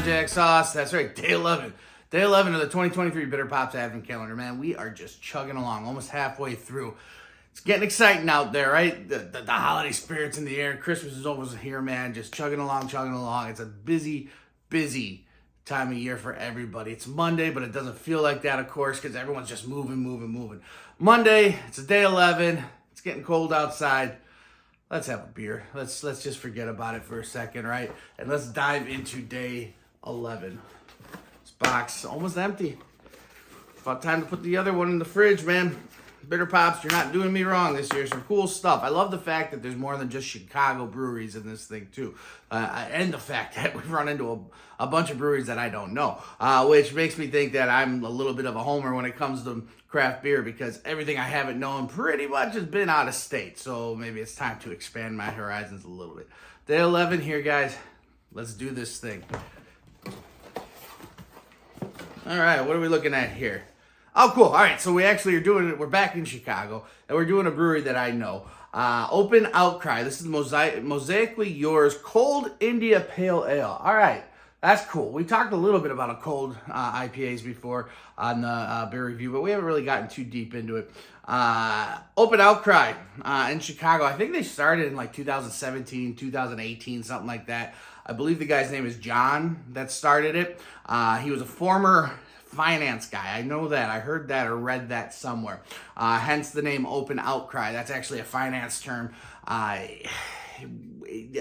Jack Sauce. That's right, day 11. Day 11 of the 2023 Bitter Pops Advent Calendar, man. We are just chugging along, almost halfway through. It's getting exciting out there, right? The holiday spirit's in the air. Christmas is almost here, man. Just chugging along, chugging along. It's a busy, busy time of year for everybody. It's Monday, but it doesn't feel like that, of course, because everyone's just moving. Monday, it's a day 11. It's getting cold outside. Let's have a beer. Let's just forget about it for a second, right? And let's dive into day 11. This box almost empty. It's about time to put the other one in the fridge, man. Bitter Pops, you're not doing me wrong this year. Some cool stuff. I love the fact that there's more than just Chicago breweries in this thing, too. And the fact that we've run into a bunch of breweries that I don't know, which makes me think that I'm a little bit of a homer when it comes to craft beer, because everything I haven't known pretty much has been out of state. So maybe it's time to expand my horizons a little bit. Day 11 here, guys. Let's do this thing. All right, what are we looking at here? Oh, cool. All right, so we actually are doing it. We're back in Chicago, and we're doing a brewery that I know. Open Outcry. This is Mosaically Yours Cold India Pale Ale. All right, that's cool. We talked a little bit about a cold IPAs before on the beer review, but we haven't really gotten too deep into it. Open Outcry in Chicago. I think they started in like 2017, 2018, something like that. I believe the guy's name is John that started it. He was a former finance guy. I know that. I heard that or read that somewhere. Hence the name Open Outcry. That's actually a finance term.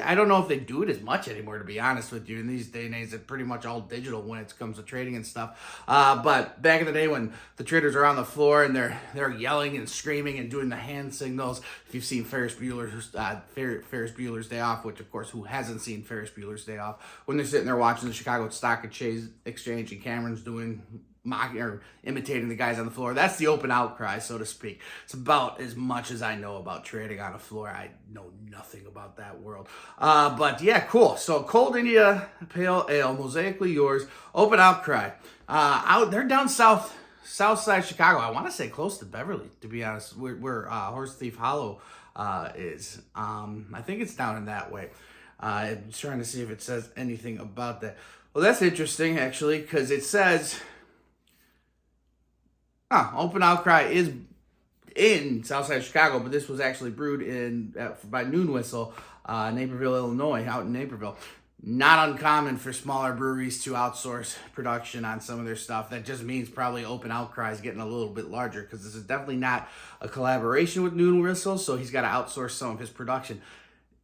I don't know if they do it as much anymore, to be honest with you. In these day and age, it's pretty much all digital when it comes to trading and stuff. But back in the day when the traders are on the floor and they're yelling and screaming and doing the hand signals. If you've seen Ferris Bueller's Day Off, which of course, who hasn't seen Ferris Bueller's Day Off, when they're sitting there watching the Chicago Stock Exchange and Cameron's doing mocking or imitating the guys on the floor. That's the Open Outcry, so to speak. It's about as much as I know about trading on a floor. I know nothing about that world. But yeah, cool. So Cold India Pale Ale, Mosaically Yours, Open Outcry. They're down south side Chicago. I want to say close to Beverly, to be honest, where Horse Thief Hollow is. I think it's down in that way. I'm trying to see if it says anything about that. Well, that's interesting, actually, because it says Open Outcry is in Southside Chicago, but this was actually brewed by Noon Whistle, Naperville, Illinois, out in Naperville. Not uncommon for smaller breweries to outsource production on some of their stuff. That just means probably Open Outcry is getting a little bit larger, because this is definitely not a collaboration with Noon Whistle, so he's got to outsource some of his production.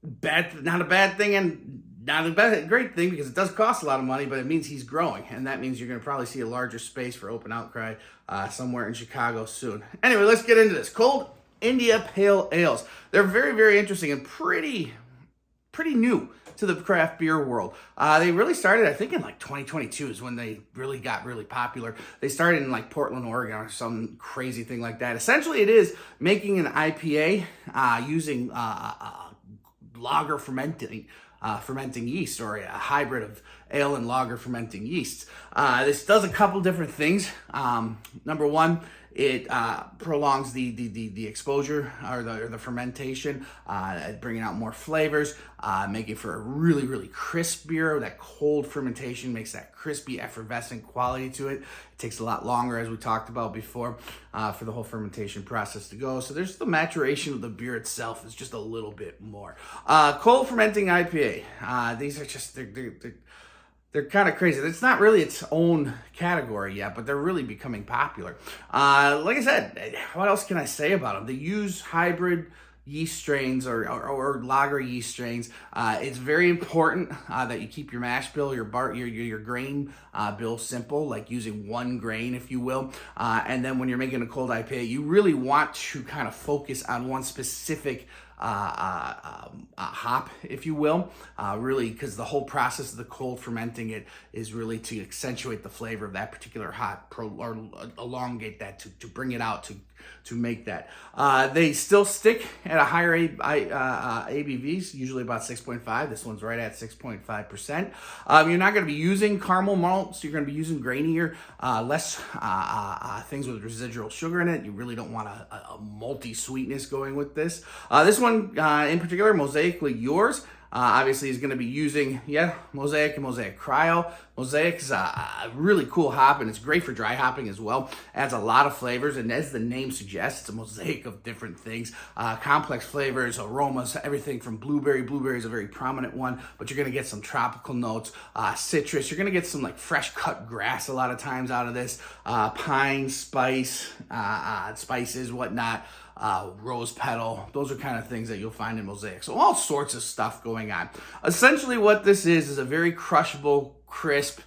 Not a bad thing, and not a great thing, because it does cost a lot of money, but it means he's growing, and that means you're going to probably see a larger space for Open Outcry somewhere in Chicago soon. Anyway, let's get into this. Cold India Pale Ales. They're very, very interesting and pretty new to the craft beer world. They really started, I think, in like 2022 is when they really got really popular. They started in like Portland, Oregon, or some crazy thing like that. Essentially, it is making an IPA using lager fermenting yeast, or a hybrid of ale and lager fermenting yeasts. This does a couple different things. Number one, it prolongs the exposure or the fermentation, bringing out more flavors, making for a really, really crisp beer. That cold fermentation makes that crispy, effervescent quality to it. It takes a lot longer, as we talked about before, for the whole fermentation process to go. So there's the maturation of the beer itself is just a little bit more. Cold fermenting IPA. These are just, they're kind of crazy. It's not really its own category yet, but they're really becoming popular. Like I said, what else can I say about them? They use hybrid yeast strains or lager yeast strains. It's very important that you keep your mash bill, your grain bill simple, like using one grain, if you will. And then when you're making a cold IPA, you really want to kind of focus on one specific hop, if you will, really, because the whole process of the cold fermenting it is really to accentuate the flavor of that particular hop, or elongate that to bring it out to make that. They still stick at a higher ABVs, usually about 6.5. This one's right at 6.5%. You're not going to be using caramel malts. You're going to be using grainier, less things with residual sugar in it. You really don't want a malty sweetness going with this. This one in particular, Mosaically Yours, obviously is going to be using, Mosaic and Mosaic Cryo. Mosaic is a really cool hop, and it's great for dry hopping as well. Adds a lot of flavors, and as the name suggests, it's a mosaic of different things. Complex flavors, aromas, everything from blueberry. Blueberry is a very prominent one, but you're going to get some tropical notes, citrus. You're going to get some like fresh cut grass a lot of times out of this. Pine, spices, whatnot. Rose petal. Those are kind of things that you'll find in Mosaic. So all sorts of stuff going on. Essentially what this is a very crushable, crisp,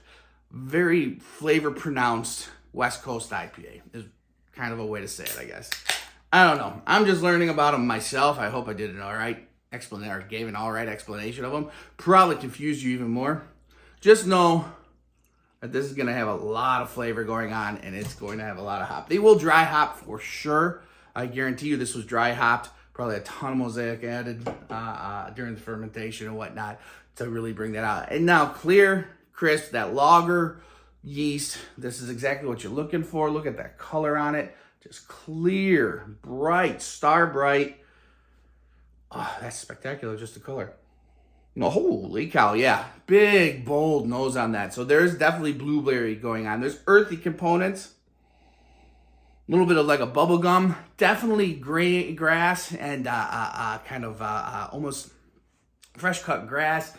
very flavor pronounced West Coast IPA is kind of a way to say it, I guess. I don't know. I'm just learning about them myself. I hope I did an all right explanation, or gave an all right explanation of them. Probably confused you even more. Just know that this is going to have a lot of flavor going on, and it's going to have a lot of hop. They will dry hop for sure. I guarantee you this was dry hopped. Probably a ton of Mosaic added during the fermentation and whatnot to really bring that out. And now clear, crisp, that lager yeast. This is exactly what you're looking for. Look at that color on it. Just clear, bright, star bright. Oh, that's spectacular, just the color. No, holy cow, yeah. Big, bold nose on that. So there's definitely blueberry going on. There's earthy components. A little bit of like a bubble gum, definitely gray grass and kind of almost fresh cut grass.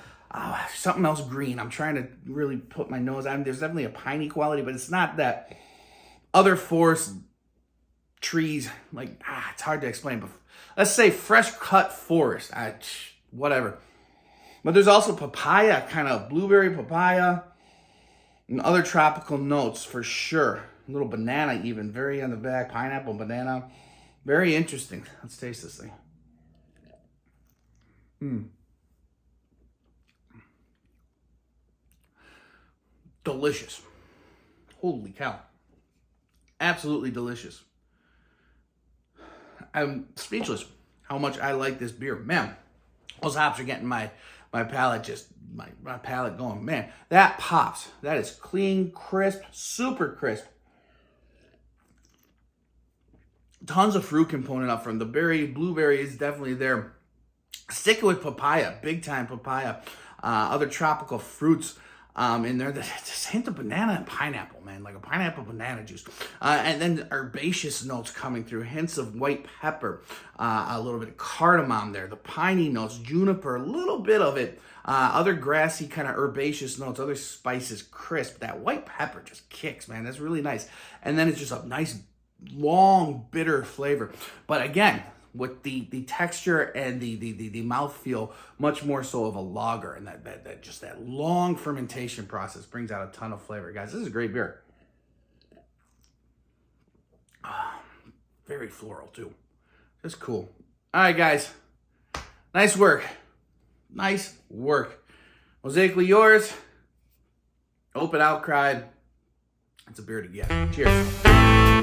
Something else green. I'm trying to really put my nose on. There's definitely a piney quality, but it's not that other forest trees. Like it's hard to explain, but let's say fresh cut forest. Whatever. But there's also papaya, kind of blueberry papaya, and other tropical notes for sure. A little banana even, very on the back, pineapple, banana. Very interesting. Let's taste this thing. Delicious. Holy cow. Absolutely delicious. I'm speechless how much I like this beer. Man, those hops are getting my palate my palate going. Man, that pops. That is clean, crisp, super crisp. Tons of fruit component up from the blueberry is definitely there. Sticking with papaya, big time papaya. Other tropical fruits in there. Just hint of banana and pineapple, man, like a pineapple banana juice. And then herbaceous notes coming through, hints of white pepper, a little bit of cardamom there, the piney notes, juniper, a little bit of it. Other grassy kind of herbaceous notes, other spices, crisp. That white pepper just kicks, man. That's really nice. And then it's just a nice long bitter flavor, but again with the texture and the mouthfeel much more so of a lager, and that just that long fermentation process brings out a ton of flavor. Guys, this is a great beer. Very floral too. Just cool. All right, guys, nice work. Mosaically yours. Open Outcry. It's a beer to get. Cheers.